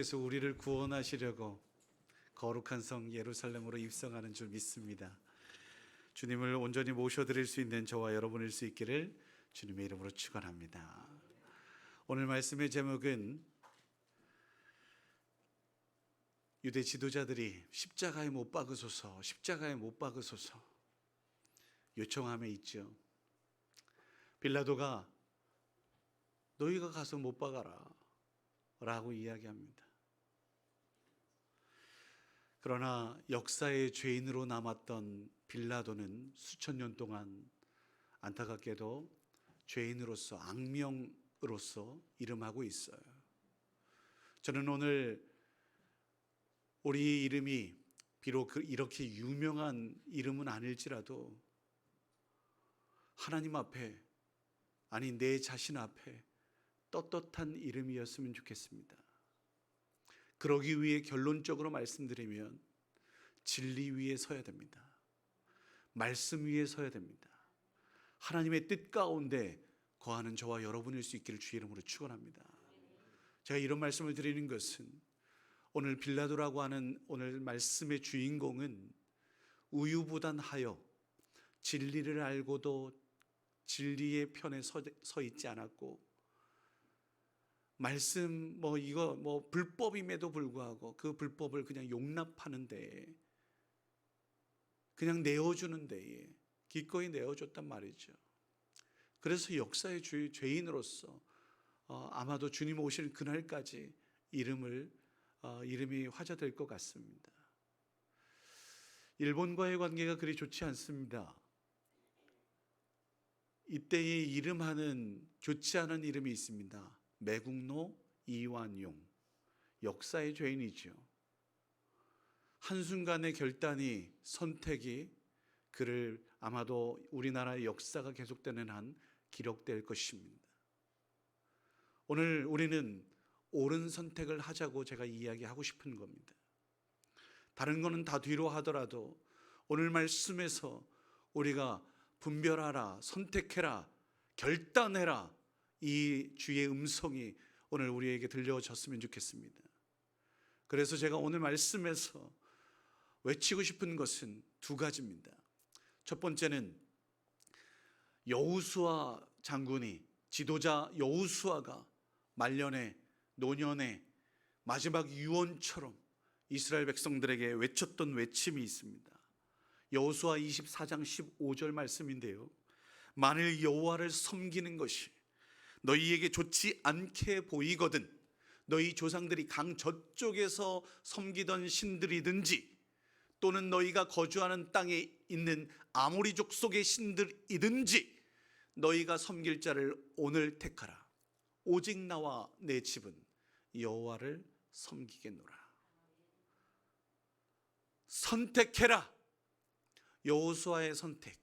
그래서 우리를 구원하시려고 거룩한 성 예루살렘으로 입성하는 줄 믿습니다. 주님을 온전히 모셔드릴 수 있는 저와 여러분일 수 있기를 주님의 이름으로 축원합니다. 오늘 말씀의 제목은 유대 지도자들이 십자가에 못 박으소서, 십자가에 못 박으소서 요청함에 있죠. 빌라도가 너희가 가서 못 박아라 라고 이야기합니다. 그러나 역사의 죄인으로 남았던 빌라도는 수천 년 동안 안타깝게도 죄인으로서, 악명으로서 이름하고 있어요. 저는 오늘 우리 이름이 비록 이렇게 유명한 이름은 아닐지라도 하나님 앞에, 아니 내 자신 앞에 떳떳한 이름이었으면 좋겠습니다. 그러기 위해 결론적으로 말씀드리면 진리 위에 서야 됩니다. 말씀 위에 서야 됩니다. 하나님의 뜻 가운데 거하는 저와 여러분일 수 있기를 주의 이름으로 축원합니다. 제가 이런 말씀을 드리는 것은 오늘 빌라도라고 하는 오늘 말씀의 주인공은 우유부단하여 진리를 알고도 진리의 편에 서 있지 않았고, 말씀 이거 불법임에도 불구하고 그 불법을 그냥 용납하는 데에, 그냥 내어주는 데에 기꺼이 내어줬단 말이죠. 그래서 역사의 죄인으로서 아마도 주님 오실 그날까지 이름이 화제될 것 같습니다. 일본과의 관계가 그리 좋지 않습니다. 이때의 이름하는 좋지 않은 이름이 있습니다. 매국노 이완용, 역사의 죄인이죠. 한순간의 결단이, 선택이 그를 아마도 우리나라의 역사가 계속되는 한 기록될 것입니다. 오늘 우리는 옳은 선택을 하자고 제가 이야기하고 싶은 겁니다. 다른 거는 다 뒤로 하더라도 오늘 말씀에서 우리가 분별하라, 선택해라, 결단해라, 이 주의 음성이 오늘 우리에게 들려졌으면 좋겠습니다. 그래서 제가 오늘 말씀에서 외치고 싶은 것은 두 가지입니다. 첫 번째는 여호수아 장군이, 지도자 여호수아가 말년에, 노년에 마지막 유언처럼 이스라엘 백성들에게 외쳤던 외침이 있습니다. 여호수아 24장 15절 말씀인데요, 만일 여호와를 섬기는 것이 너희에게 좋지 않게 보이거든 너희 조상들이 강 저쪽에서 섬기던 신들이든지 또는 너희가 거주하는 땅에 있는 아모리족 속의 신들이든지 너희가 섬길 자를 오늘 택하라. 오직 나와 내 집은 여호와를 섬기겠노라. 선택해라. 여호수아의 선택,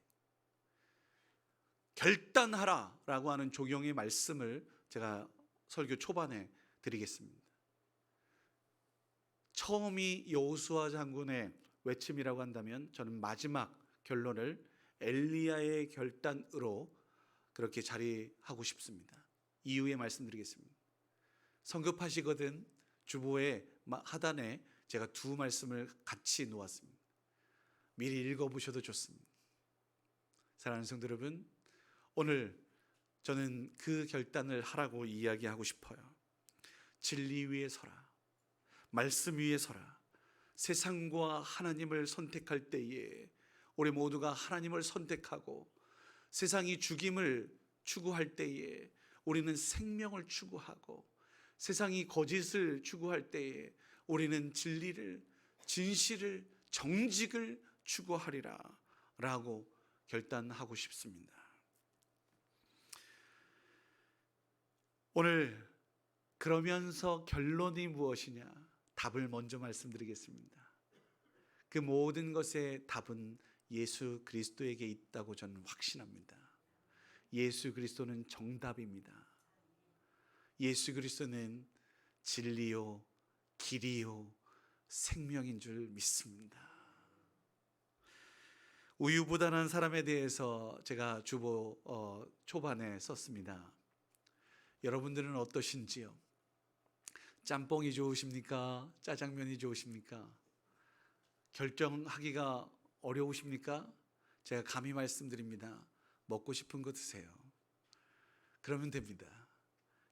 결단하라 라고 하는 조경의 말씀을 제가 설교 초반에 드리겠습니다. 처음이 여호수아 장군의 외침이라고 한다면 저는 마지막 결론을 엘리야의 결단으로 그렇게 자리하고 싶습니다. 이유에 말씀드리겠습니다. 성급하시거든 주보의 하단에 제가 두 말씀을 같이 놓았습니다. 미리 읽어보셔도 좋습니다. 사랑하는 성도 여러분, 오늘 저는 그 결단을 하라고 이야기하고 싶어요. 진리 위에 서라, 말씀 위에 서라. 세상과 하나님을 선택할 때에 우리 모두가 하나님을 선택하고 세상이 죽임을 추구할 때에 우리는 생명을 추구하고, 세상이 거짓을 추구할 때에 우리는 진리를, 진실을, 정직을 추구하리라 라고 결단하고 싶습니다. 오늘 그러면서 결론이 무엇이냐? 답을 먼저 말씀드리겠습니다. 그 모든 것의 답은 예수 그리스도에게 있다고 저는 확신합니다. 예수 그리스도는 정답입니다. 예수 그리스도는 진리요, 길이요, 생명인 줄 믿습니다. 우유부단한 사람에 대해서 제가 주보 초반에 썼습니다. 여러분들은 어떠신지요? 짬뽕이 좋으십니까? 짜장면이 좋으십니까? 결정하기가 어려우십니까? 제가 감히 말씀드립니다. 먹고 싶은 거 드세요. 그러면 됩니다.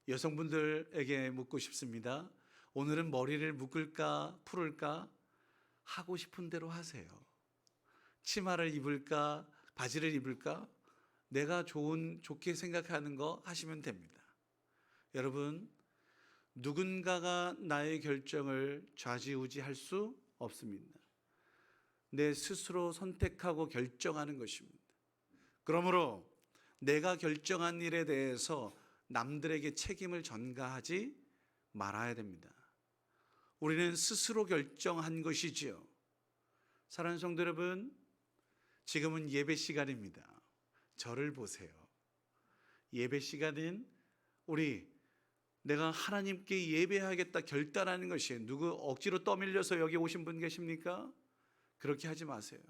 여성분들에게 묻고 싶습니다. 오늘은 머리를 묶을까 풀을까? 하고 싶은 대로 하세요. 치마를 입을까 바지를 입을까? 내가 좋게 생각하는 거 하시면 됩니다. 여러분, 누군가가 나의 결정을 좌지우지할 수 없습니다. 내 스스로 선택하고 결정하는 것입니다. 그러므로 내가 결정한 일에 대해서 남들에게 책임을 전가하지 말아야 됩니다. 우리는 스스로 결정한 것이지요. 사랑하는 성도 여러분, 지금은 예배 시간입니다. 저를 보세요. 예배 시간은 내가 하나님께 예배하겠다 결단하는 것이에요. 누구 억지로 떠밀려서 여기 오신 분 계십니까? 그렇게 하지 마세요.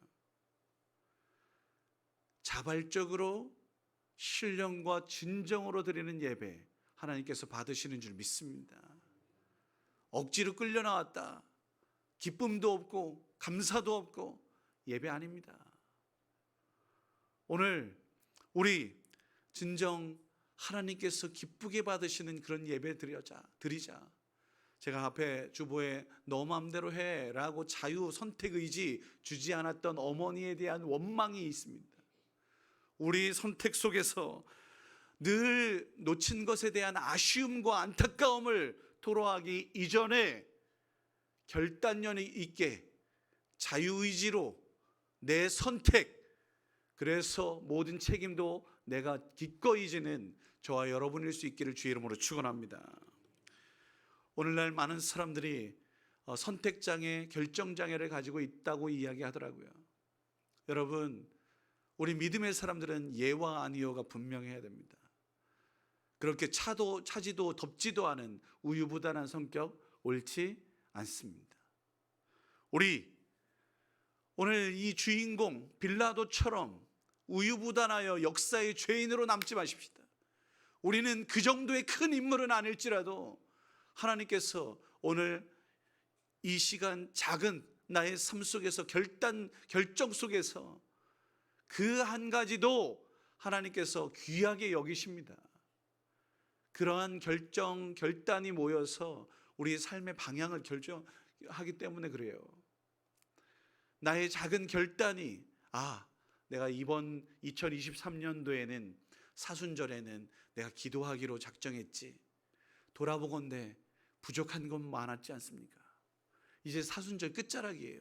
자발적으로 신령과 진정으로 드리는 예배 하나님께서 받으시는 줄 믿습니다. 억지로 끌려 나왔다. 기쁨도 없고 감사도 없고 예배 아닙니다. 오늘 우리 진정 하나님께서 기쁘게 받으시는 그런 예배 드리자. 제가 앞에 주보에 너 마음대로 해라고 자유 선택 의지 주지 않았던 어머니에 대한 원망이 있습니다. 우리 선택 속에서 늘 놓친 것에 대한 아쉬움과 안타까움을 토로하기 이전에 결단력 있게 자유의지로 내 선택, 그래서 모든 책임도 내가 기꺼이 지는 저와 여러분일 수 있기를 주의 이름으로 축원합니다. 오늘날 많은 사람들이 선택장애, 결정장애를 가지고 있다고 이야기하더라고요. 여러분, 우리 믿음의 사람들은 예와 아니요가 분명해야 됩니다. 그렇게 차지도 덥지도 않은 우유부단한 성격 옳지 않습니다. 우리 오늘 이 주인공 빌라도처럼 우유부단하여 역사의 죄인으로 남지 마십시다. 우리는 그 정도의 큰 인물은 아닐지라도 하나님께서 오늘 이 시간 작은 나의 삶 속에서 결정 속에서 그 한 가지도 하나님께서 귀하게 여기십니다. 그러한 결단이 모여서 우리의 삶의 방향을 결정하기 때문에 그래요. 나의 작은 결단이 내가 이번 2023년도에는 사순절에는 내가 기도하기로 작정했지. 돌아보건대 부족한 건 많았지 않습니까? 이제 사순절 끝자락이에요.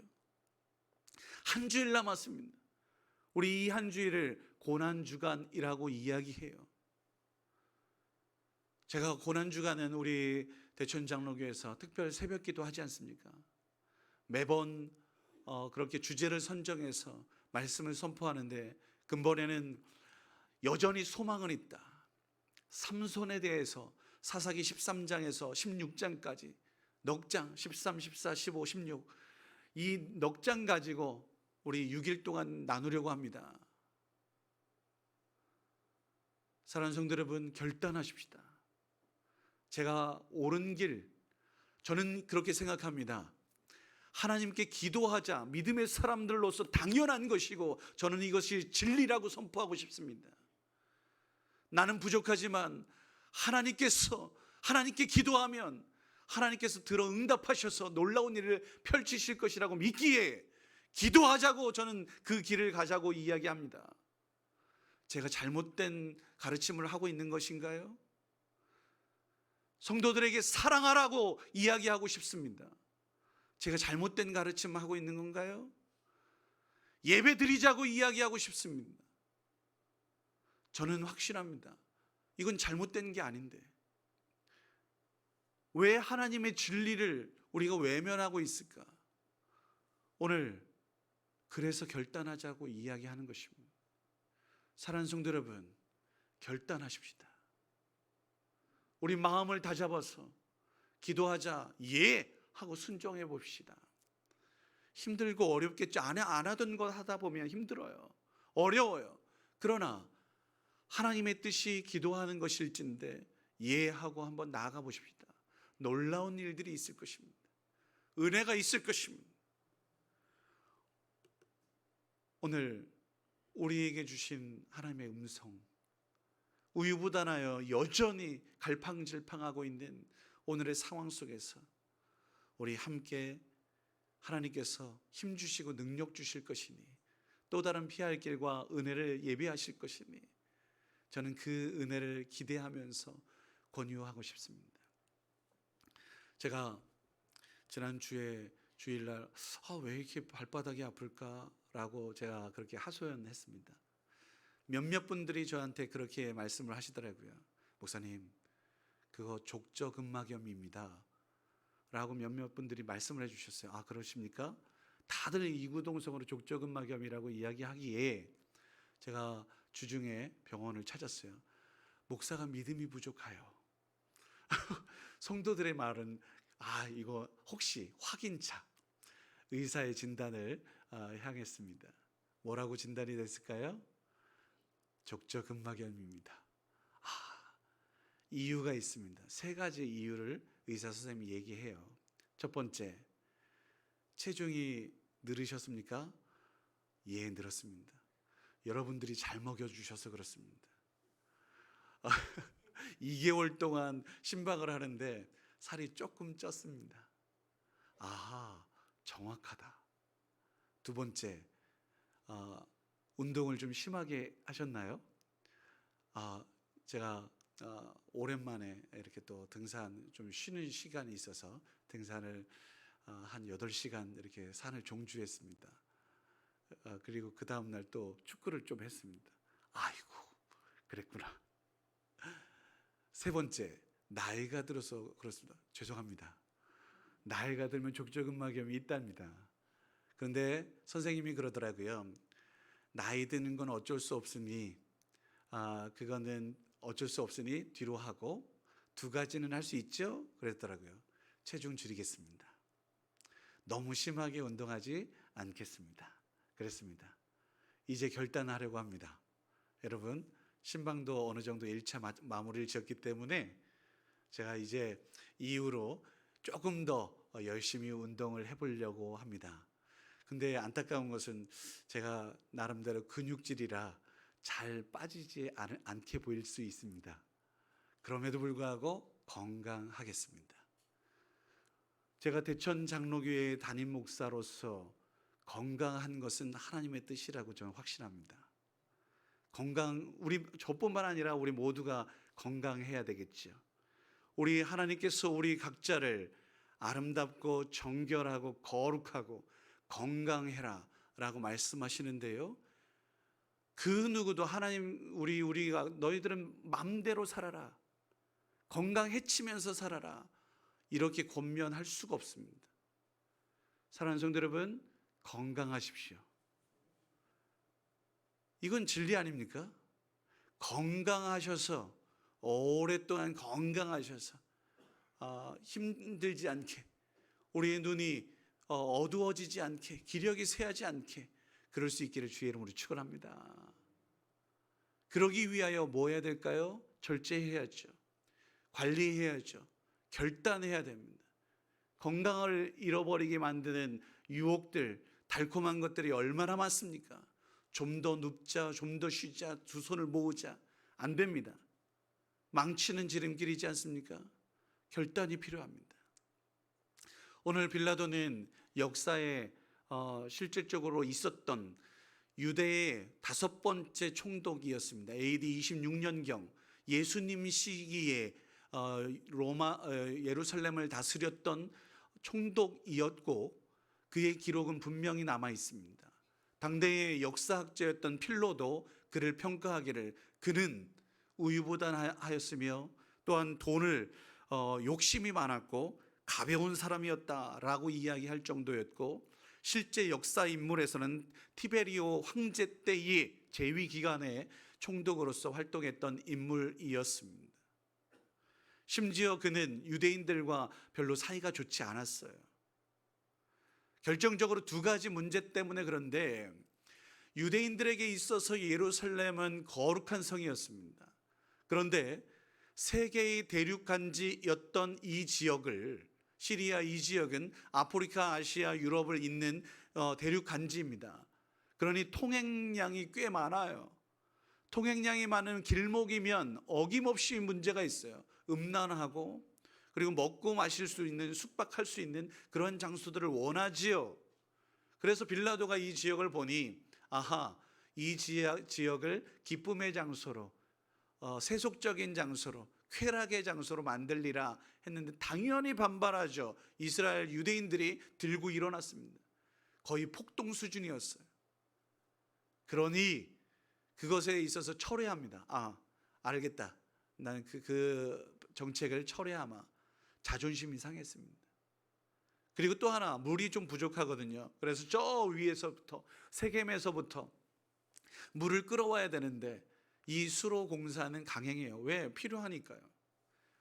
한 주일 남았습니다. 우리 이 한 주일을 고난주간이라고 이야기해요. 제가 고난주간은 우리 대천장로교에서 특별 새벽기도 하지 않습니까? 매번 그렇게 주제를 선정해서 말씀을 선포하는데 근본에는 여전히 소망은 있다. 삼손에 대해서 사사기 13장에서 16장까지 넉 장, 13, 14, 15, 16 이 넉 장 가지고 우리 6일 동안 나누려고 합니다. 사랑하는 성도 여러분, 결단하십시다. 제가 옳은 길, 저는 그렇게 생각합니다. 하나님께 기도하자 믿음의 사람들로서 당연한 것이고 저는 이것이 진리라고 선포하고 싶습니다. 나는 부족하지만 하나님께 기도하면 하나님께서 들어 응답하셔서 놀라운 일을 펼치실 것이라고 믿기에 기도하자고 저는 그 길을 가자고 이야기합니다. 제가 잘못된 가르침을 하고 있는 것인가요? 성도들에게 사랑하라고 이야기하고 싶습니다. 제가 잘못된 가르침을 하고 있는 건가요? 예배 드리자고 이야기하고 싶습니다. 저는 확신합니다. 이건 잘못된 게 아닌데 왜 하나님의 진리를 우리가 외면하고 있을까? 오늘 그래서 결단하자고 이야기하는 것입니다. 사랑하는 성도 여러분, 결단하십시다. 우리 마음을 다잡아서 기도하자 하고 순종해 봅시다. 힘들고 어렵겠죠. 안 하던 것 하다 보면 힘들어요. 어려워요. 그러나 하나님의 뜻이 기도하는 것일진데 하고 한번 나아가 보십시다. 놀라운 일들이 있을 것입니다. 은혜가 있을 것입니다. 오늘 우리에게 주신 하나님의 음성, 우유부단하여 여전히 갈팡질팡하고 있는 오늘의 상황 속에서 우리 함께 하나님께서 힘 주시고 능력 주실 것이니, 또 다른 피할 길과 은혜를 예비하실 것이니, 저는 그 은혜를 기대하면서 권유하고 싶습니다. 제가 지난주에 주일날 왜 이렇게 발바닥이 아플까라고 제가 그렇게 하소연했습니다. 몇몇 분들이 저한테 그렇게 말씀을 하시더라고요. 목사님, 그거 족저근막염입니다 라고 몇몇 분들이 말씀을 해주셨어요. 아, 그러십니까? 다들 이구동성으로 족저근막염이라고 이야기하기에 제가 주중에 병원을 찾았어요. 목사가 믿음이 부족하여 성도들의 말은 이거 혹시 확인차 의사의 진단을 향했습니다. 뭐라고 진단이 됐을까요? 족저근막염입니다. 이유가 있습니다. 3가지 이유를 의사 선생님이 얘기해요. 첫 번째, 체중이 늘으셨습니까? 예, 늘었습니다. 여러분들이 잘 먹여주셔서 그렇습니다. 2개월 동안 심박을 하는데 살이 조금 쪘습니다. 정확하다. 두 번째, 운동을 좀 심하게 하셨나요? 제가 오랜만에 이렇게 또 등산 좀 쉬는 시간이 있어서 등산을 한 8시간 이렇게 산을 종주했습니다. 그리고 그 다음날 또 축구를 좀 했습니다. 아이고, 그랬구나. 세 번째, 나이가 들어서 그렇습니다. 죄송합니다. 나이가 들면 족저근막염이 있답니다. 그런데 선생님이 그러더라고요. 나이 드는 건 어쩔 수 없으니 그거는 어쩔 수 없으니 뒤로 하고 2가지는 할 수 있죠? 그랬더라고요. 체중 줄이겠습니다. 너무 심하게 운동하지 않겠습니다. 그랬습니다. 이제 결단하려고 합니다. 여러분, 신방도 어느 정도 1차 마무리를 지었기 때문에 제가 이제 이후로 조금 더 열심히 운동을 해보려고 합니다. 근데 안타까운 것은 제가 나름대로 근육질이라 잘 빠지지 않게 보일 수 있습니다. 그럼에도 불구하고 건강하겠습니다. 제가 대천 장로교회 담임 목사로서 건강한 것은 하나님의 뜻이라고 저는 확신합니다. 저뿐만 아니라 우리 모두가 건강해야 되겠죠. 우리 하나님께서 우리 각자를 아름답고 정결하고 거룩하고 건강해라 라고 말씀하시는데요, 그 누구도 하나님 우리가 너희들은 맘대로 살아라, 건강해치면서 살아라 이렇게 권면할 수가 없습니다. 사랑하는 성도 여러분, 건강하십시오. 이건 진리 아닙니까? 건강하셔서 오랫동안 건강하셔서 힘들지 않게, 우리의 눈이 어두워지지 않게, 기력이 쇠하지 않게 그럴 수 있기를 주의 이름으로 축원합니다. 그러기 위하여 뭐 해야 될까요? 절제해야죠. 관리해야죠. 결단해야 됩니다. 건강을 잃어버리게 만드는 유혹들, 달콤한 것들이 얼마나 많습니까? 좀 더 눕자, 좀 더 쉬자, 2손을 모으자, 안 됩니다. 망치는 지름길이지 않습니까? 결단이 필요합니다. 오늘 빌라도는 역사에 실질적으로 있었던 유대의 5번째 총독이었습니다. AD 26년경 예수님 시기에 예루살렘을 다스렸던 총독이었고, 그의 기록은 분명히 남아 있습니다. 당대의 역사학자였던 필로도 그를 평가하기를 그는 우유부단하였으며 또한 돈을 욕심이 많았고 가벼운 사람이었다라고 이야기할 정도였고, 실제 역사 인물에서는 티베리오 황제 때의 재위 기간에 총독으로서 활동했던 인물이었습니다. 심지어 그는 유대인들과 별로 사이가 좋지 않았어요. 결정적으로 2가지 문제 때문에. 그런데 유대인들에게 있어서 예루살렘은 거룩한 성이었습니다. 그런데 세계의 대륙 간지였던 이 지역을, 시리아 이 지역은 아프리카, 아시아, 유럽을 잇는 대륙 간지입니다. 그러니 통행량이 꽤 많아요. 통행량이 많은 길목이면 어김없이 문제가 있어요. 음란하고, 그리고 먹고 마실 수 있는, 숙박할 수 있는 그런 장소들을 원하지요. 그래서 빌라도가 이 지역을 보니, 아하, 이 지역을 기쁨의 장소로, 세속적인 장소로, 쾌락의 장소로 만들리라 했는데 당연히 반발하죠. 이스라엘 유대인들이 들고 일어났습니다. 거의 폭동 수준이었어요. 그러니 그것에 있어서 철회합니다. 알겠다. 나는 그 정책을 철회하마. 자존심이 상했습니다. 그리고 또 하나, 물이 좀 부족하거든요. 그래서 저 위에서부터, 세겜에서부터 물을 끌어와야 되는데 이 수로 공사는 강행해요. 왜? 필요하니까요.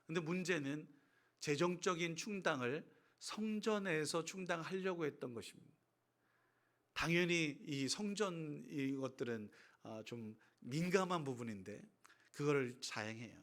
근데 문제는 재정적인 충당을 성전에서 충당하려고 했던 것입니다. 당연히 이 성전 이것들은 좀 민감한 부분인데 그거를 자행해요.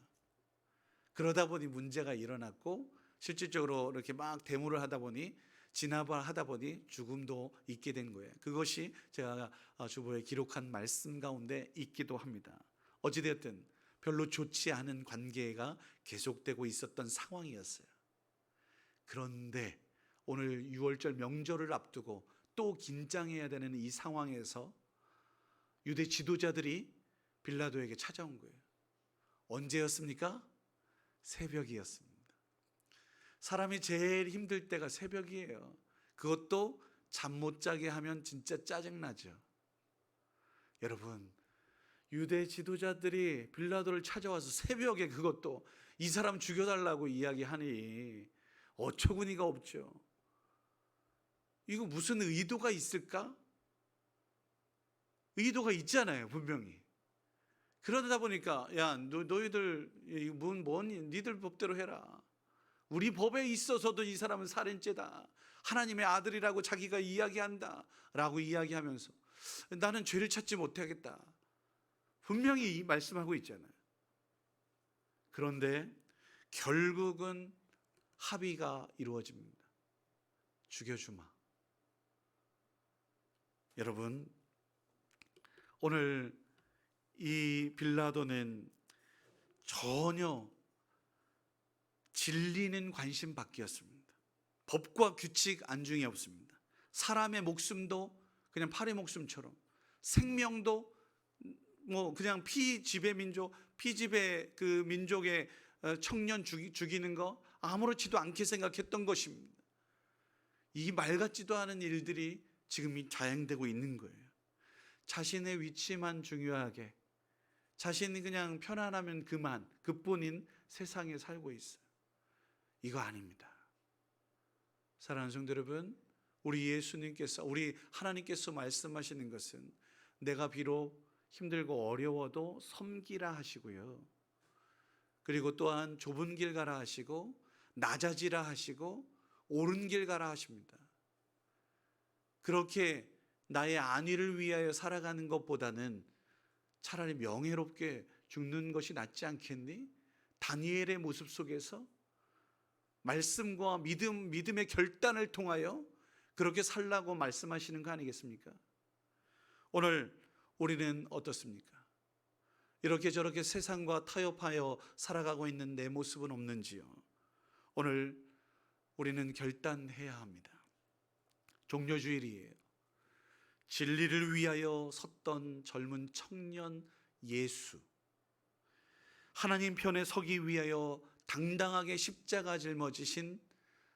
그러다 보니 문제가 일어났고, 실질적으로 이렇게 막 데모를 하다 보니, 진압을 하다 보니 죽음도 있게 된 거예요. 그것이 제가 주보에 기록한 말씀 가운데 있기도 합니다. 어찌되었든 별로 좋지 않은 관계가 계속되고 있었던 상황이었어요. 그런데 오늘 6월절 명절을 앞두고 또 긴장해야 되는 이 상황에서 유대 지도자들이 빌라도에게 찾아온 거예요. 언제였습니까? 새벽이었습니다. 사람이 제일 힘들 때가 새벽이에요. 그것도 잠 못 자게 하면 진짜 짜증나죠. 여러분, 유대 지도자들이 빌라도를 찾아와서 새벽에, 그것도 이 사람 죽여달라고 이야기하니 어처구니가 없죠. 이거 무슨 의도가 있을까? 의도가 있잖아요, 분명히. 그러다 보니까, 야, 너희들 니들 법대로 해라. 우리 법에 있어서도 이 사람은 살인죄다, 하나님의 아들이라고 자기가 이야기한다 라고 이야기하면서 나는 죄를 찾지 못하겠다, 분명히 말씀하고 있잖아요. 그런데 결국은 합의가 이루어집니다. 죽여주마. 여러분, 오늘 이 빌라도는 전혀 진리는 관심 밖이었습니다. 법과 규칙 안중에 없습니다. 사람의 목숨도 그냥 파리 목숨처럼, 생명도 뭐 그냥 피지배 그 민족의 청년 죽이는 거 아무렇지도 않게 생각했던 것입니다. 이 말 같지도 않은 일들이 지금 자행되고 있는 거예요. 자신의 위치만 중요하게, 자신이 그냥 편안하면 그뿐인 세상에 살고 있어요. 이거 아닙니다. 사랑하는 성도 여러분, 우리 예수님께서, 우리 하나님께서 말씀하시는 것은 내가 비록 힘들고 어려워도 섬기라 하시고요, 그리고 또한 좁은 길 가라 하시고, 낮아지라 하시고, 옳은 길 가라 하십니다. 그렇게 나의 안위를 위하여 살아가는 것보다는 차라리 명예롭게 죽는 것이 낫지 않겠니? 다니엘의 모습 속에서 말씀과 믿음의 결단을 통하여 그렇게 살라고 말씀하시는 거 아니겠습니까? 오늘 우리는 어떻습니까? 이렇게 저렇게 세상과 타협하여 살아가고 있는 내 모습은 없는지요? 오늘 우리는 결단해야 합니다. 종려주일이에요. 진리를 위하여 섰던 젊은 청년 예수, 하나님 편에 서기 위하여 당당하게 십자가 짊어지신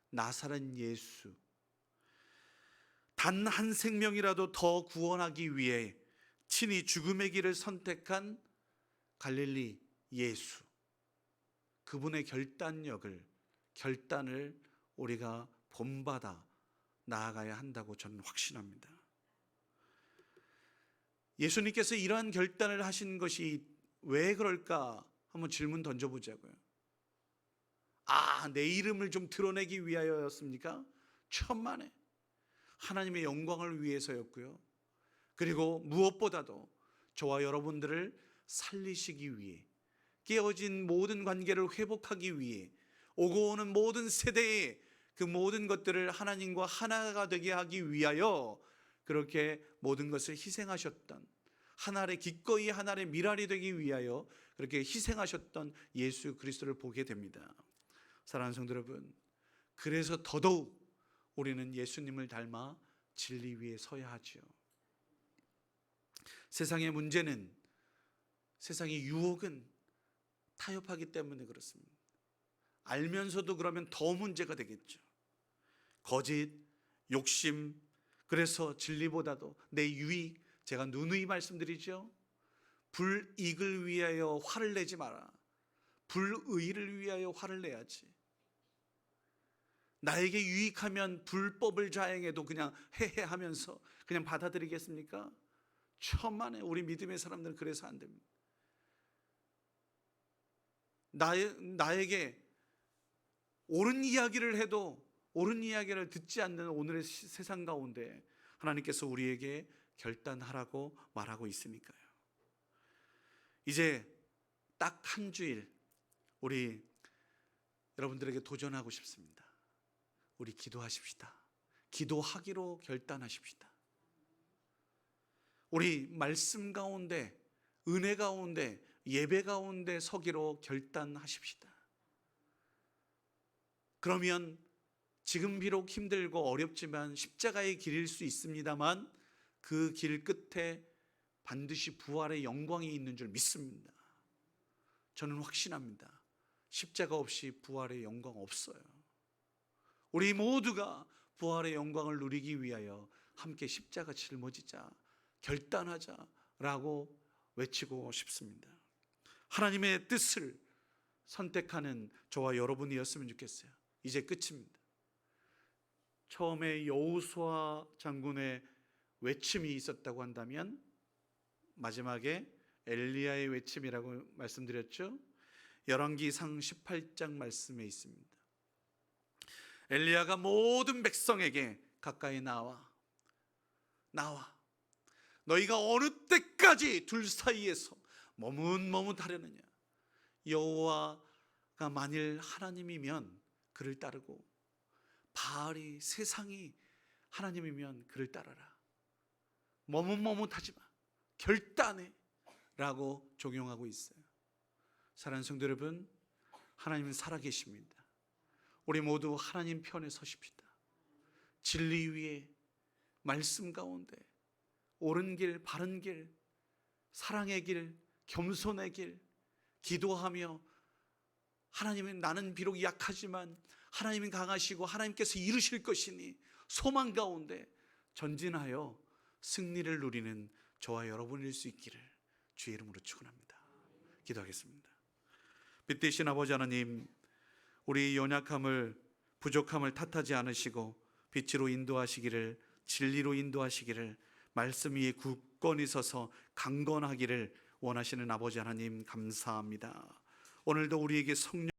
나사렛 예수, 단 한 생명이라도 더 구원하기 위해 친히 죽음의 길을 선택한 갈릴리 예수, 그분의 결단을 우리가 본받아 나아가야 한다고 저는 확신합니다. 예수님께서 이러한 결단을 하신 것이 왜 그럴까 한번 질문 던져보자고요. 내 이름을 좀 드러내기 위하여였습니까? 천만에 하나님의 영광을 위해서였고요, 그리고 무엇보다도 저와 여러분들을 살리시기 위해, 깨어진 모든 관계를 회복하기 위해 오고 오는 모든 세대의 그 모든 것들을 하나님과 하나가 되게 하기 위하여 그렇게 모든 것을 희생하셨던, 하나의 기꺼이 하나의 미랄이 되기 위하여 그렇게 희생하셨던 예수 그리스도를 보게 됩니다. 사랑하는 성도 여러분, 그래서 더더욱 우리는 예수님을 닮아 진리 위에 서야 하죠. 세상의 문제는, 세상의 유혹은 타협하기 때문에 그렇습니다. 알면서도 그러면 더 문제가 되겠죠. 거짓, 욕심, 그래서 진리보다도 내 유익, 제가 누누이 말씀드리죠. 불이익을 위하여 화를 내지 마라. 불의를 위하여 화를 내야지. 나에게 유익하면 불법을 자행해도 그냥 해하면서 그냥 받아들이겠습니까? 천만에 우리 믿음의 사람들은 그래서 안 됩니다. 나에게 옳은 이야기를 해도 옳은 이야기를 듣지 않는 오늘의 세상 가운데 하나님께서 우리에게 결단하라고 말하고 있으니까요. 이제 딱 한 주일 우리 여러분들에게 도전하고 싶습니다. 우리 기도하십시다. 기도하기로 결단하십시다. 우리 말씀 가운데, 은혜 가운데, 예배 가운데 서기로 결단하십시다. 그러면 지금 비록 힘들고 어렵지만 십자가의 길일 수 있습니다만 그 길 끝에 반드시 부활의 영광이 있는 줄 믿습니다. 저는 확신합니다. 십자가 없이 부활의 영광 없어요. 우리 모두가 부활의 영광을 누리기 위하여 함께 십자가 짊어지자, 결단하자라고 외치고 싶습니다. 하나님의 뜻을 선택하는 저와 여러분이었으면 좋겠어요. 이제 끝입니다. 처음에 여호수아 장군의 외침이 있었다고 한다면 마지막에 엘리야의 외침이라고 말씀드렸죠. 열왕기상 18장 말씀에 있습니다. 엘리야가 모든 백성에게 가까이 나와 너희가 어느 때까지 둘 사이에서 머뭇머뭇하려느냐. 여호와가 만일 하나님이면 그를 따르고 바알이 세상이 하나님이면 그를 따라라. 머뭇머뭇하지 마. 결단해 라고 적용하고 있어요. 사랑하는 성도 여러분, 하나님은 살아계십니다. 우리 모두 하나님 편에 서십시다. 진리 위에, 말씀 가운데 옳은 길, 바른 길, 사랑의 길, 겸손의 길 기도하며 하나님은 나는 비록 약하지만 하나님은 강하시고 하나님께서 이루실 것이니 소망 가운데 전진하여 승리를 누리는 저와 여러분일 수 있기를 주의 이름으로 축원합니다. 기도하겠습니다. 빛 되신 아버지 하나님, 우리 연약함을, 부족함을 탓하지 않으시고 빛으로 인도하시기를, 진리로 인도하시기를, 말씀 위에 굳건히 서서 강건하기를 원하시는 아버지 하나님 감사합니다. 오늘도 우리에게 성령